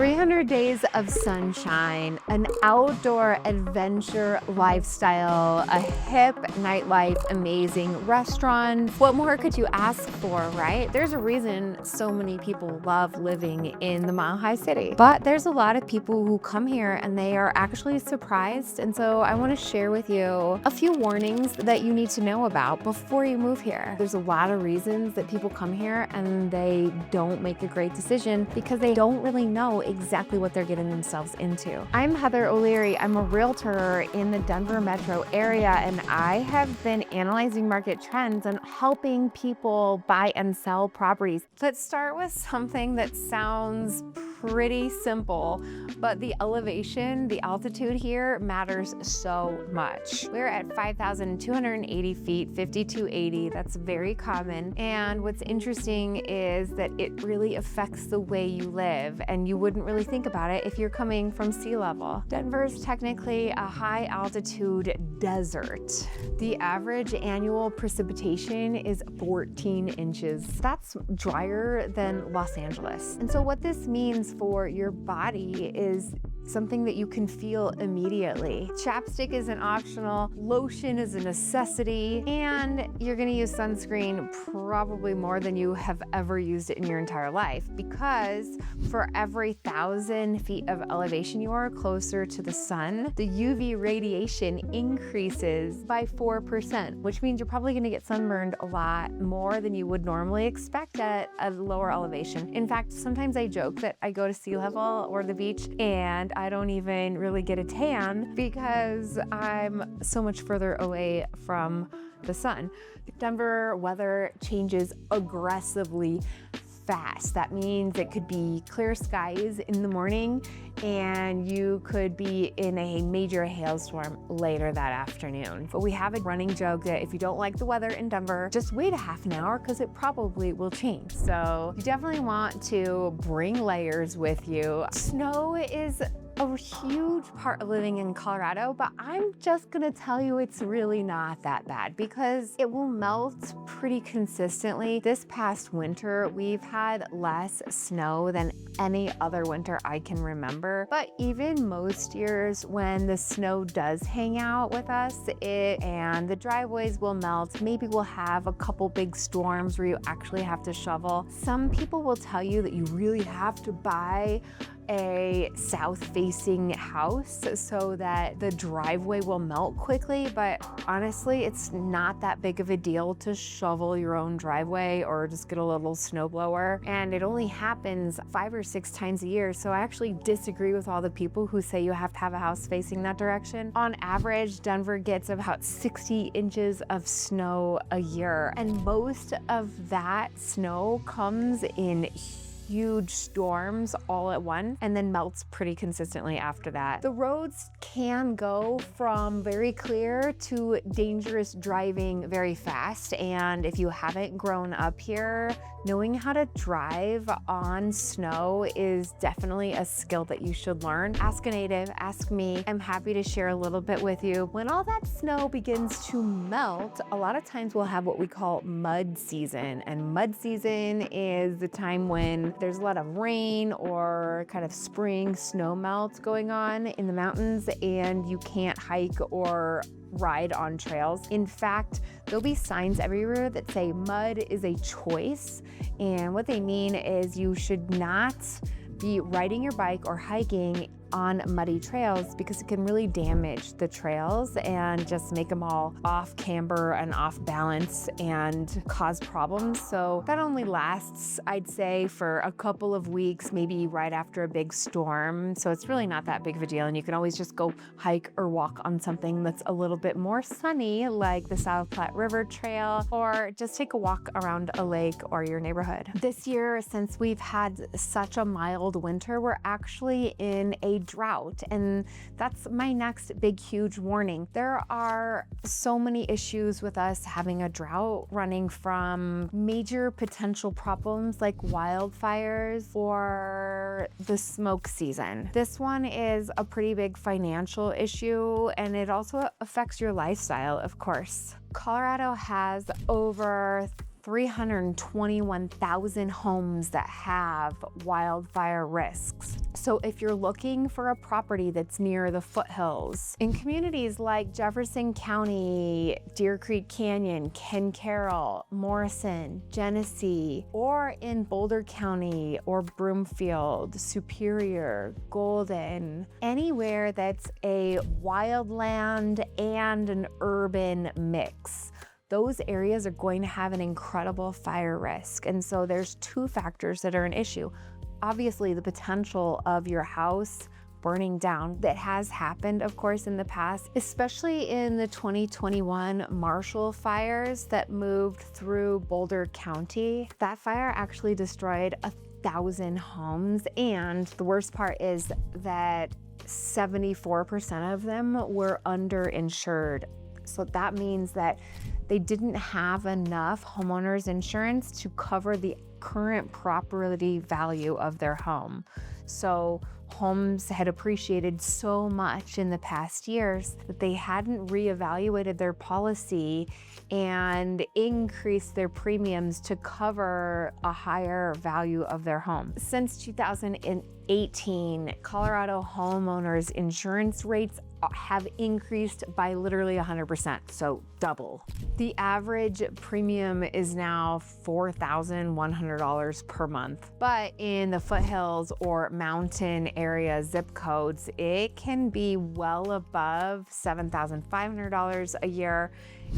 300 days of sunshine, an outdoor adventure lifestyle, a hip nightlife, amazing restaurants. What more could you ask for, right? There's a reason so many people love living in the Mile High City. But there's a lot of people who come here and they are actually surprised. And so I want to share with you a few warnings that you need to know about before you move here. There's a lot of reasons that people come here and they don't make a great decision because they don't really know exactly what they're getting themselves into. I'm Heather O'Leary. I'm a realtor in the Denver metro area, and I have been analyzing market trends and helping people buy and sell properties. Let's start with something that sounds pretty simple, but the elevation, the altitude here matters so much. We're at 5,280 feet, 5,280. That's very common. And what's interesting is that it really affects the way you live, and you wouldn't really think about it if you're coming from sea level. Denver's technically a high altitude desert. The average annual precipitation is 14 inches. That's drier than Los Angeles. And so what this means for your body is something that you can feel immediately. Chapstick isn't optional, lotion is a necessity, and you're gonna use sunscreen probably more than you have ever used it in your entire life, because for every 1,000 feet of elevation you are closer to the sun, the UV radiation increases by 4%, which means you're probably gonna get sunburned a lot more than you would normally expect at a lower elevation. In fact, sometimes I joke that I go to sea level or the beach and I don't even really get a tan because I'm so much further away from the sun. Denver weather changes aggressively fast. That means it could be clear skies in the morning and you could be in a major hailstorm later that afternoon. But we have a running joke that if you don't like the weather in Denver, just wait a half an hour because it probably will change. So you definitely want to bring layers with you. Snow is a huge part of living in Colorado, but I'm just gonna tell you it's really not that bad because it will melt pretty consistently. This past winter, we've had less snow than any other winter I can remember. But even most years when the snow does hang out with us, and the driveways will melt, maybe we'll have a couple big storms where you actually have to shovel. Some people will tell you that you really have to buy a south-facing house so that the driveway will melt quickly, but honestly, it's not that big of a deal to shovel your own driveway or just get a little snowblower, and it only happens 5 or 6 times a year, so I actually disagree with all the people who say you have to have a house facing that direction. On average, Denver gets about 60 inches of snow a year, and most of that snow comes in huge storms all at once and then melts pretty consistently after that. The roads can go from very clear to dangerous driving very fast, and if you haven't grown up here, knowing how to drive on snow is definitely a skill that you should learn. Ask a native, ask me. I'm happy to share a little bit with you. When all that snow begins to melt, a lot of times we'll have what we call mud season, and mud season is the time when there's a lot of rain or kind of spring snow melt going on in the mountains and you can't hike or ride on trails. In fact, there'll be signs everywhere that say mud is a choice, and what they mean is you should not be riding your bike or hiking on muddy trails because it can really damage the trails and just make them all off camber and off balance and cause problems. So that only lasts, I'd say, for a couple of weeks, maybe right after a big storm. So it's really not that big of a deal, and you can always just go hike or walk on something that's a little bit more sunny, like the South Platte River Trail, or just take a walk around a lake or your neighborhood. This year, since we've had such a mild winter, we're actually in a drought, and that's my next big huge warning. There are so many issues with us having a drought, running from major potential problems like wildfires or the smoke season. This one is a pretty big financial issue, and it also affects your lifestyle, of course. Colorado has over 321,000 homes that have wildfire risks. So if you're looking for a property that's near the foothills, in communities like Jefferson County, Deer Creek Canyon, Ken Carroll, Morrison, Genesee, or in Boulder County or Broomfield, Superior, Golden, anywhere that's a wildland and an urban mix, those areas are going to have an incredible fire risk. And so there's two factors that are an issue. Obviously, the potential of your house burning down. That has happened, of course, in the past, especially in the 2021 Marshall fires that moved through Boulder County. That fire actually destroyed 1,000 homes. And the worst part is that 74% of them were underinsured. So that means that they didn't have enough homeowners insurance to cover the current property value of their home. So homes had appreciated so much in the past years that they hadn't reevaluated their policy and increased their premiums to cover a higher value of their home. Since 2018, Colorado homeowners insurance rates have increased by literally 100%, so double. The average premium is now $4,100 per month, but in the foothills or mountain area zip codes, it can be well above $7,500 a year,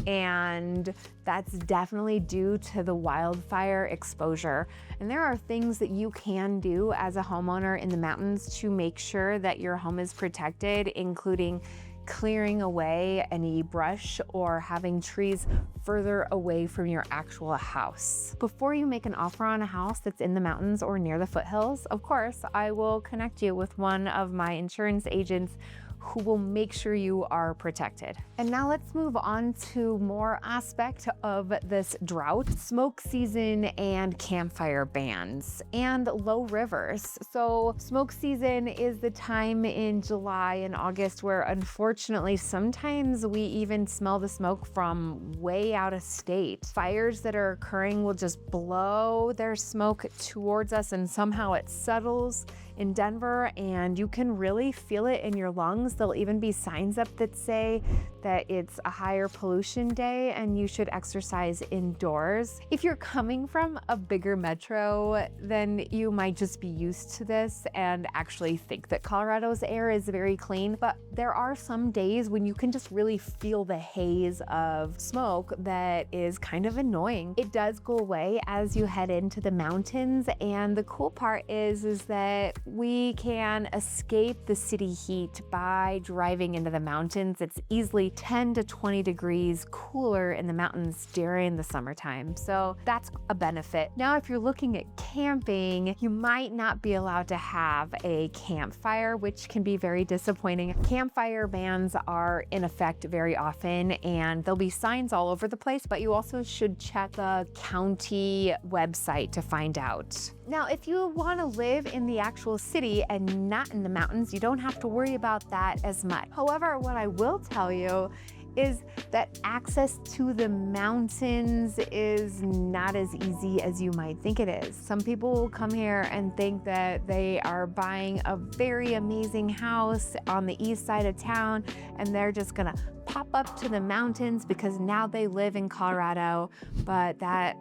and that's definitely due to the wildfire exposure. And there are things that you can do as a homeowner in the mountains to make sure that your home is protected, including clearing away any brush or having trees further away from your actual house. Before you make an offer on a house that's in the mountains or near the foothills, of course, I will connect you with one of my insurance agents who will make sure you are protected. And now let's move on to more aspect of this drought: smoke season and campfire bans and low rivers. So smoke season is the time in July and August where unfortunately sometimes we even smell the smoke from way out of state. Fires that are occurring will just blow their smoke towards us and somehow it settles in Denver and you can really feel it in your lungs. There'll even be signs up that say that it's a higher pollution day and you should exercise indoors. If you're coming from a bigger metro, then you might just be used to this and actually think that Colorado's air is very clean. But there are some days when you can just really feel the haze of smoke that is kind of annoying. It does go away as you head into the mountains, and the cool part is that we can escape the city heat by driving into the mountains. It's easily 10 to 20 degrees cooler in the mountains during the summertime. So that's a benefit. Now, if you're looking at camping, you might not be allowed to have a campfire, which can be very disappointing. Campfire bans are in effect very often, and there'll be signs all over the place, but you also should check the county website to find out. Now, if you want to live in the actual city and not in the mountains, you don't have to worry about that as much. However, what I will tell you is that access to the mountains is not as easy as you might think it is. Some people will come here and think that they are buying a very amazing house on the east side of town and they're just gonna pop up to the mountains because now they live in Colorado, but that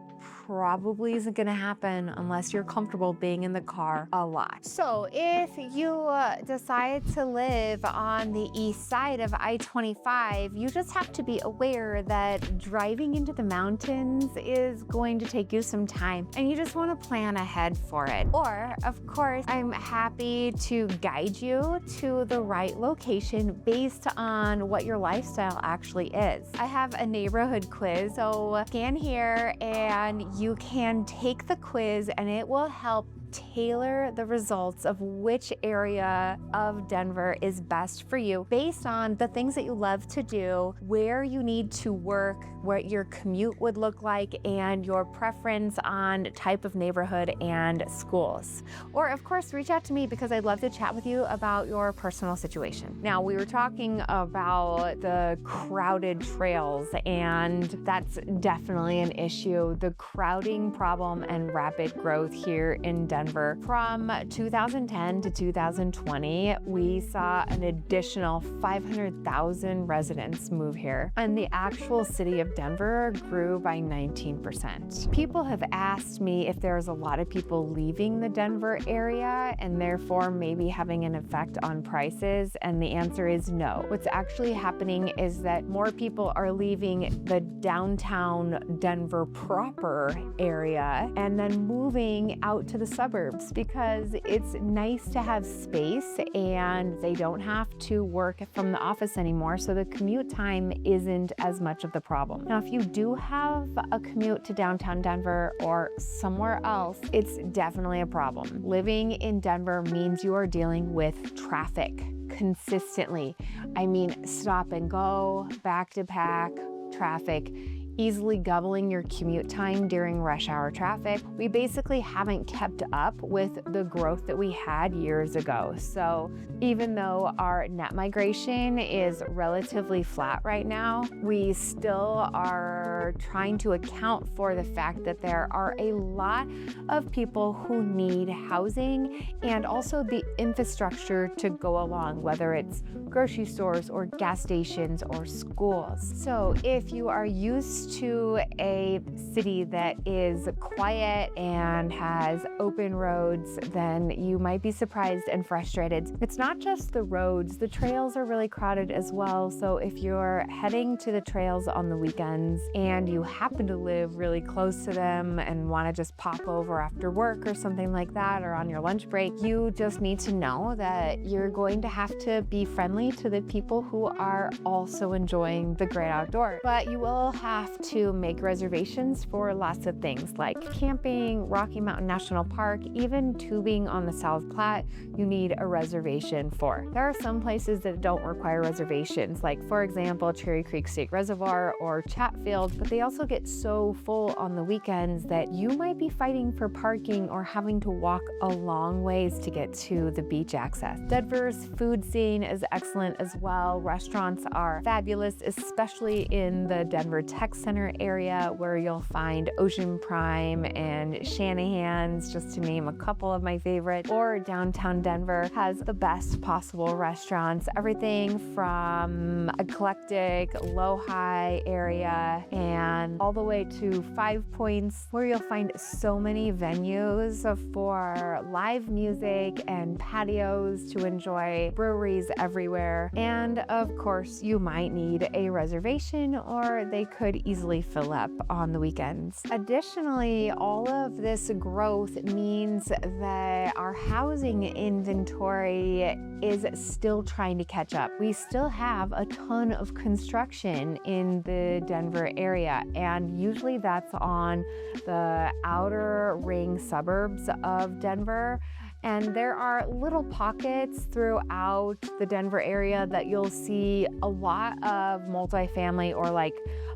probably isn't going to happen unless you're comfortable being in the car a lot. So if you decide to live on the east side of I-25, you just have to be aware that driving into the mountains is going to take you some time and you just want to plan ahead for it. Or, of course, I'm happy to guide you to the right location based on what your lifestyle actually is. I have a neighborhood quiz, so scan here and you can take the quiz and it will help tailor the results of which area of Denver is best for you based on the things that you love to do, where you need to work, what your commute would look like, and your preference on type of neighborhood and schools. Or of course, reach out to me because I'd love to chat with you about your personal situation. Now, we were talking about the crowded trails, and that's definitely an issue. The crowding problem and rapid growth here in Denver. From 2010 to 2020, we saw an additional 500,000 residents move here, and the actual city of Denver grew by 19%. People have asked me if there's a lot of people leaving the Denver area and therefore maybe having an effect on prices, and the answer is no. What's actually happening is that more people are leaving the downtown Denver proper area and then moving out to the suburbs because it's nice to have space and they don't have to work from the office anymore, so the commute time isn't as much of the problem. Now, if you do have a commute to downtown Denver or somewhere else, it's definitely a problem. Living in Denver means you are dealing with traffic consistently. I mean, stop and go, back to back traffic, easily doubling your commute time during rush hour traffic. We basically haven't kept up with the growth that we had years ago. So even though our net migration is relatively flat right now, we still are trying to account for the fact that there are a lot of people who need housing and also the infrastructure to go along, whether it's grocery stores or gas stations or schools. So if you are used to a city that is quiet and has open roads, then you might be surprised and frustrated. It's not just the roads, the trails are really crowded as well. So if you're heading to the trails on the weekends and you happen to live really close to them and want to just pop over after work or something like that, or on your lunch break, you just need to know that you're going to have to be friendly to the people who are also enjoying the great outdoors. But you will have to make reservations for lots of things like camping, Rocky Mountain National Park, even tubing on the South Platte, you need a reservation for. There are some places that don't require reservations, like for example, Cherry Creek State Reservoir or Chatfield, but they also get so full on the weekends that you might be fighting for parking or having to walk a long ways to get to the beach access. Denver's food scene is excellent as well. Restaurants are fabulous, especially in the Denver Tech Center area where you'll find Ocean Prime and Shanahan's, just to name a couple of my favorites. Or downtown Denver has the best possible restaurants, everything from eclectic, low-high area and all the way to Five Points, where you'll find so many venues for live music and patios to enjoy, breweries everywhere. And of course, you might need a reservation or they could easily fill up on the weekends. Additionally, all of this growth means that our housing inventory is still trying to catch up. We still have a ton of construction in the Denver area, and usually that's on the outer ring suburbs of Denver. And there are little pockets throughout the Denver area that you'll see a lot of multifamily or like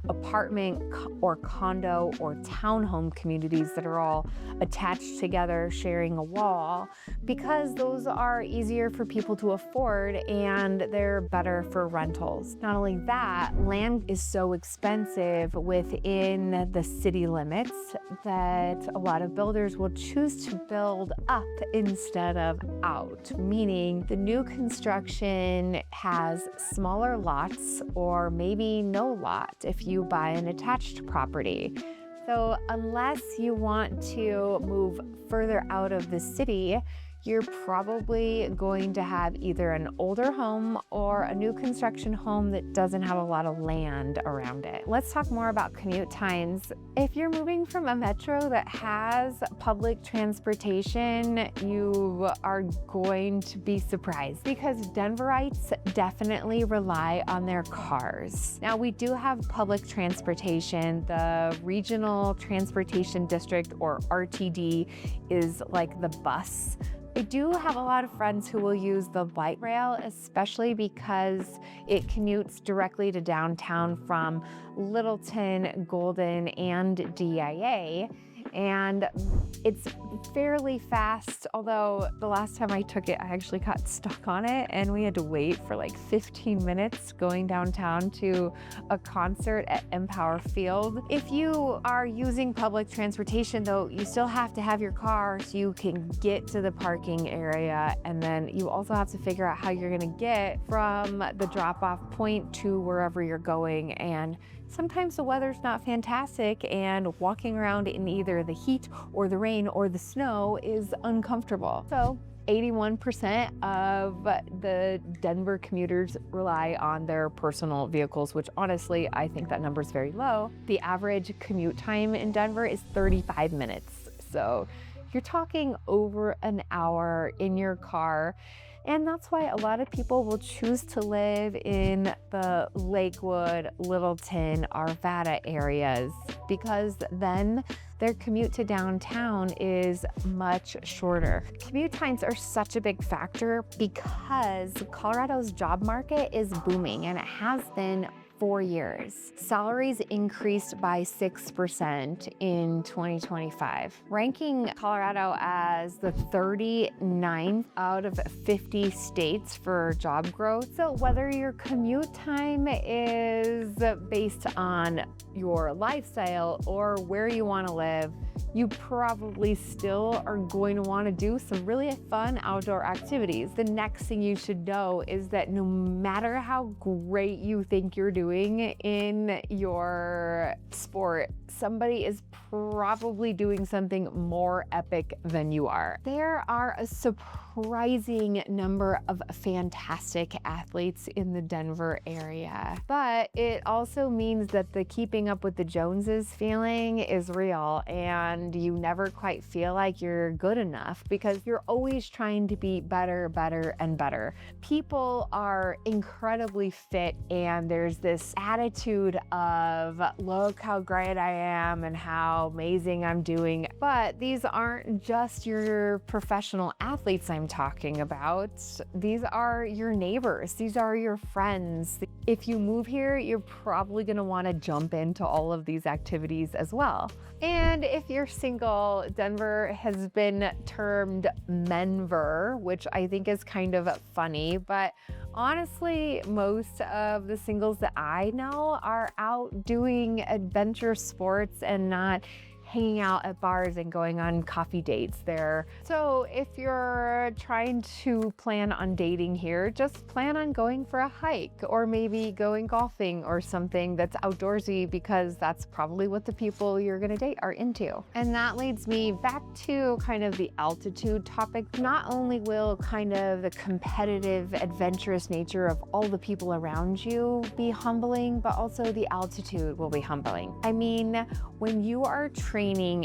apartment or condo or townhome communities that are all attached together, sharing a wall, because those are easier for people to afford and they're better for rentals. Not only that, land is so expensive within the city limits that a lot of builders will choose to build up instead of out, meaning the new construction has smaller lots or maybe no lot if you buy an attached property. So unless you want to move further out of the city, you're probably going to have either an older home or a new construction home that doesn't have a lot of land around it. Let's talk more about commute times. If you're moving from a metro that has public transportation, you are going to be surprised because Denverites definitely rely on their cars. Now, we do have public transportation. The Regional Transportation District, or RTD, is like the bus. I do have a lot of friends who will use the light rail, especially because it commutes directly to downtown from Littleton, Golden, and DIA. And it's fairly fast, although the last time I took it, I actually got stuck on it and we had to wait for like 15 minutes going downtown to a concert at Empower Field. If you are using public transportation though, you still have to have your car so you can get to the parking area, and then you also have to figure out how you're gonna get from the drop-off point to wherever you're going. And sometimes the weather's not fantastic and walking around in either the heat or the rain or the snow is uncomfortable. So 81% of the Denver commuters rely on their personal vehicles, which honestly, I think that number is very low. The average commute time in Denver is 35 minutes. So you're talking over an hour in your car. And that's why a lot of people will choose to live in the Lakewood, Littleton, Arvada areas, because then their commute to downtown is much shorter. Commute times are such a big factor because Colorado's job market is booming, and it has been 4 years. Salaries increased by 6% in 2025, ranking Colorado as the 39th out of 50 states for job growth. So whether your commute time is based on your lifestyle or where you want to live, you probably still are going to want to do some really fun outdoor activities. The next thing you should know is that no matter how great you think you're doing in your sport, somebody is probably doing something more epic than you are. There are a surprising number of fantastic athletes in the Denver area, but it also means that the keeping up with the Joneses feeling is real, and you never quite feel like you're good enough because you're always trying to be better, better, and better. People are incredibly fit, and there's this attitude of look how great I am and how amazing I'm doing. But these aren't just your professional athletes I'm talking about. These are your neighbors. These are your friends. If you move here, you're probably going to want to jump into all of these activities as well. And if you're single, Denver has been termed Menver, which I think is kind of funny, but honestly, most of the singles that I know are out doing adventure sports and not hanging out at bars and going on coffee dates there. So if you're trying to plan on dating here, just plan on going for a hike or maybe going golfing or something that's outdoorsy, because that's probably what the people you're gonna date are into. And that leads me back to kind of the altitude topic. Not only will kind of the competitive, adventurous nature of all the people around you be humbling, but also the altitude will be humbling. I mean, when you are training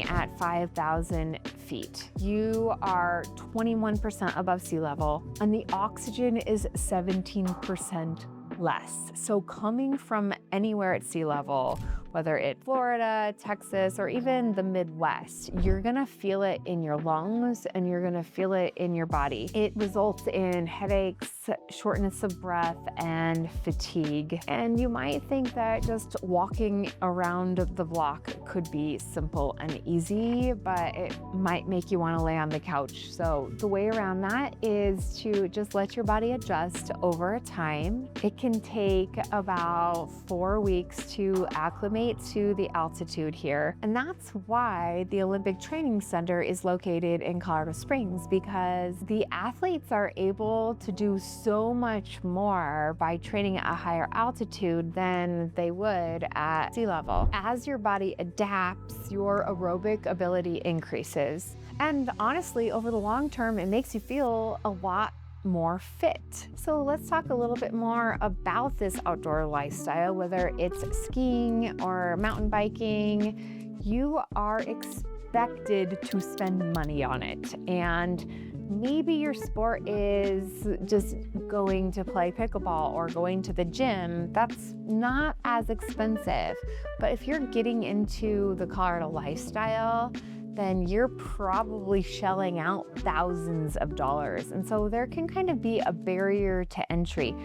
at 5,000 feet, you are 21% above sea level, and the oxygen is 17% less. So coming from anywhere at sea level, whether it's Florida, Texas, or even the Midwest, you're gonna feel it in your lungs and you're gonna feel it in your body. It results in headaches, shortness of breath, and fatigue. And you might think that just walking around the block could be simple and easy, but it might make you wanna lay on the couch. So the way around that is to just let your body adjust over time. It can take about 4 weeks to acclimate to the altitude here. And that's why the Olympic Training Center is located in Colorado Springs, because the athletes are able to do so much more by training at a higher altitude than they would at sea level. As your body adapts, your aerobic ability increases. And honestly, over the long term, it makes you feel a lot more fit. So let's talk a little bit more about this outdoor lifestyle, whether it's skiing or mountain biking. You are expected to spend money on it. And maybe your sport is just going to play pickleball or going to the gym. That's not as expensive. But if you're getting into the Colorado lifestyle, then you're probably shelling out thousands of dollars. And so there can kind of be a barrier to entry.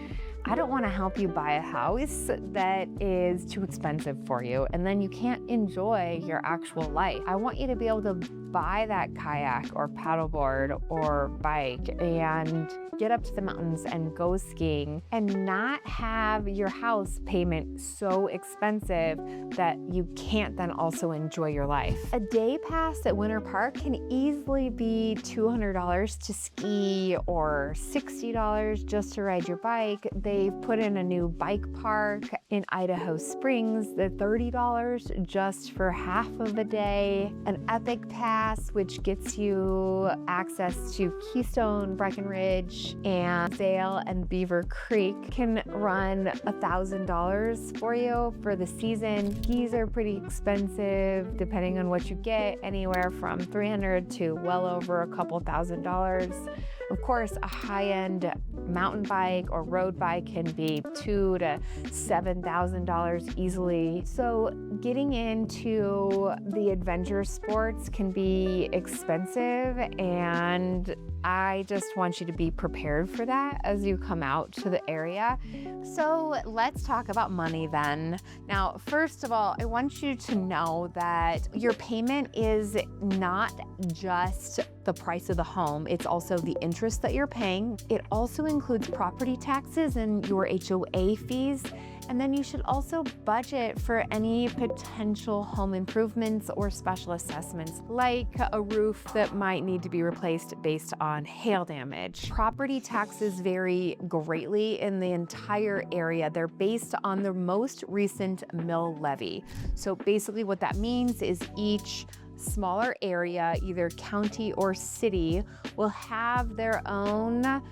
I don't want to help you buy a house that is too expensive for you and then you can't enjoy your actual life. I want you to be able to buy that kayak or paddleboard or bike and get up to the mountains and go skiing and not have your house payment so expensive that you can't then also enjoy your life. A day pass at Winter Park can easily be $200 to ski or $60 just to ride your bike. They've put in a new bike park in Idaho Springs, the $30 just for half of a day. An Epic Pass, which gets you access to Keystone, Breckenridge, and Vail and Beaver Creek, can run $1,000 for you for the season. Skis are pretty expensive depending on what you get, anywhere from $300 to well over a couple $1,000s. Of course, a high-end mountain bike or road bike can be $2,000 to $7,000 easily. So getting into the adventure sports can be expensive, and I just want you to be prepared for that as you come out to the area. So let's talk about money then. Now, first of all, I want you to know that your payment is not just the price of the home, it's also the interest that you're paying. It also includes property taxes and your HOA fees. And then you should also budget for any potential home improvements or special assessments, like a roof that might need to be replaced based on hail damage. Property taxes vary greatly in the entire area. They're based on the most recent mill levy. So basically what that means is each smaller area, either county or city, will have their own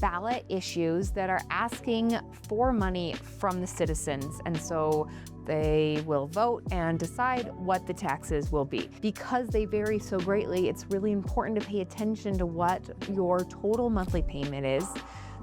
ballot issues that are asking for money from the citizens. And so they will vote and decide what the taxes will be. Because they vary so greatly, it's really important to pay attention to what your total monthly payment is.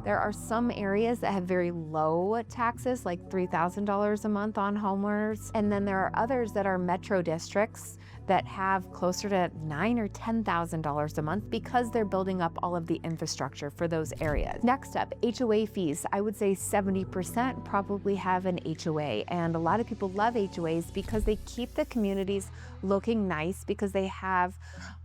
There are some areas that have very low taxes, like $3,000 a month on homeowners. And then there are others that are metro districts that have closer to $9,000 or $10,000 a month because they're building up all of the infrastructure for those areas. Next up, HOA fees. I would say 70% probably have an HOA, and a lot of people love HOAs because they keep the communities looking nice, because they have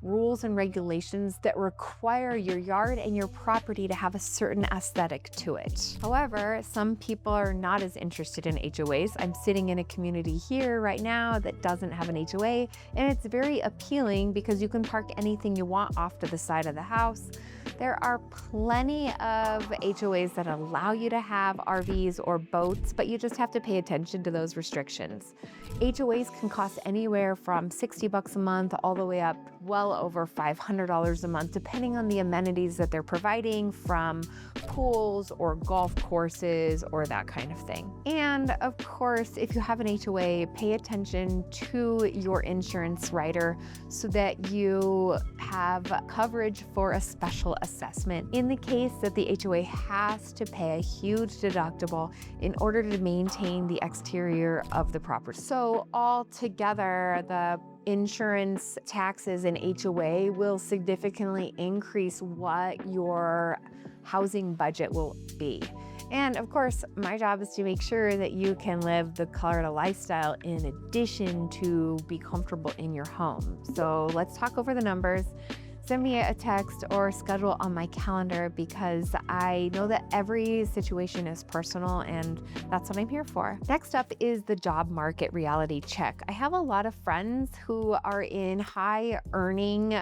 rules and regulations that require your yard and your property to have a certain aesthetic to it. However, some people are not as interested in HOAs. I'm sitting in a community here right now that doesn't have an HOA, and it's very appealing because you can park anything you want off to the side of the house. There are plenty of HOAs that allow you to have RVs or boats, but you just have to pay attention to those restrictions. HOAs can cost anywhere from $60 a month all the way up well over $500 a month, depending on the amenities that they're providing, from pools or golf courses or that kind of thing. And of course, if you have an HOA, pay attention to your insurance rider so that you have coverage for a special assessment in the case that the HOA has to pay a huge deductible in order to maintain the exterior of the property. So altogether, the insurance, taxes, and HOA will significantly increase what your housing budget will be. And of course, my job is to make sure that you can live the Colorado lifestyle in addition to be comfortable in your home. So let's talk over the numbers. Send me a text or schedule on my calendar, because I know that every situation is personal, and that's what I'm here for. Next up is the job market reality check. I have a lot of friends who are in high earning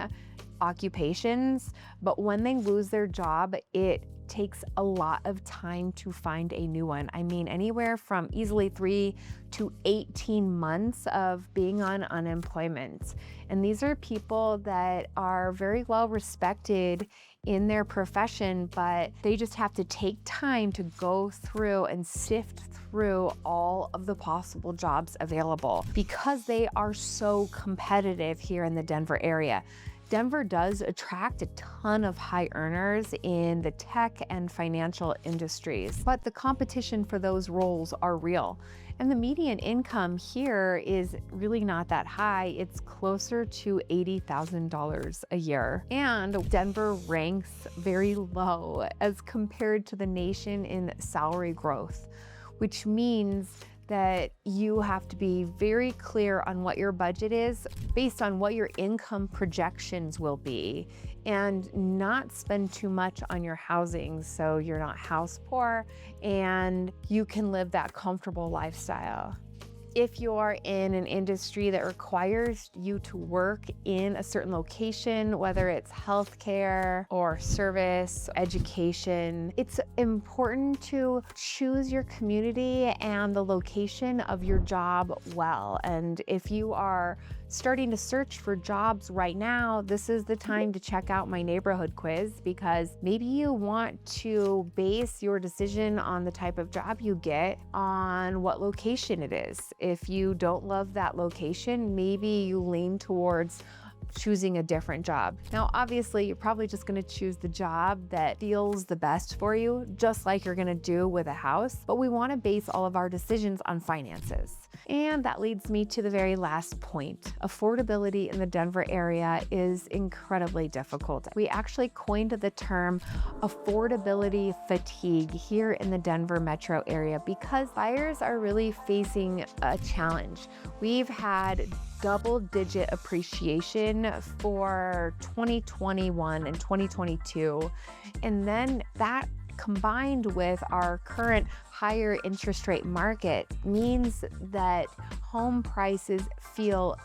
occupations, but when they lose their job, it takes a lot of time to find a new one. I mean, anywhere from easily 3 to 18 months of being on unemployment. And these are people that are very well respected in their profession, but they just have to take time to go through and sift through all of the possible jobs available because they are so competitive here in the Denver area. Denver does attract a ton of high earners in the tech and financial industries, but the competition for those roles are real. And the median income here is really not that high. It's closer to $80,000 a year. And Denver ranks very low as compared to the nation in salary growth, which means that you have to be very clear on what your budget is based on what your income projections will be and not spend too much on your housing so you're not house poor and you can live that comfortable lifestyle. If you're in an industry that requires you to work in a certain location, whether it's healthcare or service, education, it's important to choose your community and the location of your job well. And if you are starting to search for jobs right now, this is the time to check out my neighborhood quiz because maybe you want to base your decision on the type of job you get on what location it is. If you don't love that location, maybe you lean towards choosing a different job. Now, obviously, you're probably just gonna choose the job that feels the best for you, just like you're gonna do with a house, but we wanna base all of our decisions on finances. And that leads me to the very last point. Affordability in the Denver area is incredibly difficult. We actually coined the term affordability fatigue here in the Denver metro area because buyers are really facing a challenge. We've had double-digit appreciation for 2021 and 2022. And then that combined with our current higher interest rate market means that home prices feel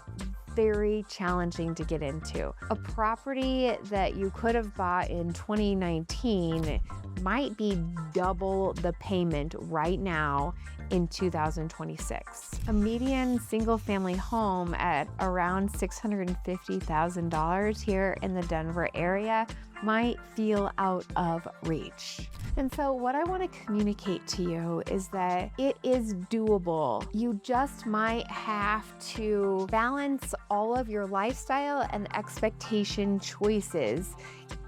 very challenging to get into. A property that you could have bought in 2019 might be double the payment right now in 2026. A median single-family home at around $650,000 here in the Denver area might feel out of reach. And so what I want to communicate to you is that it is doable. You just might have to balance all of your lifestyle and expectation choices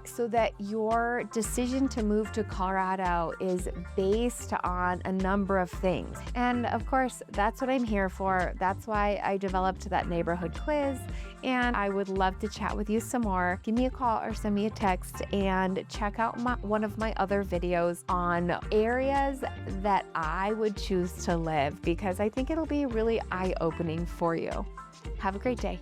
so that your decision to move to Colorado is based on a number of things. And of course, that's what I'm here for. That's why I developed that neighborhood quiz. And I would love to chat with you some more. Give me a call or send me a text and check out one of my other videos on areas that I would choose to live because I think it'll be really eye-opening for you. Have a great day.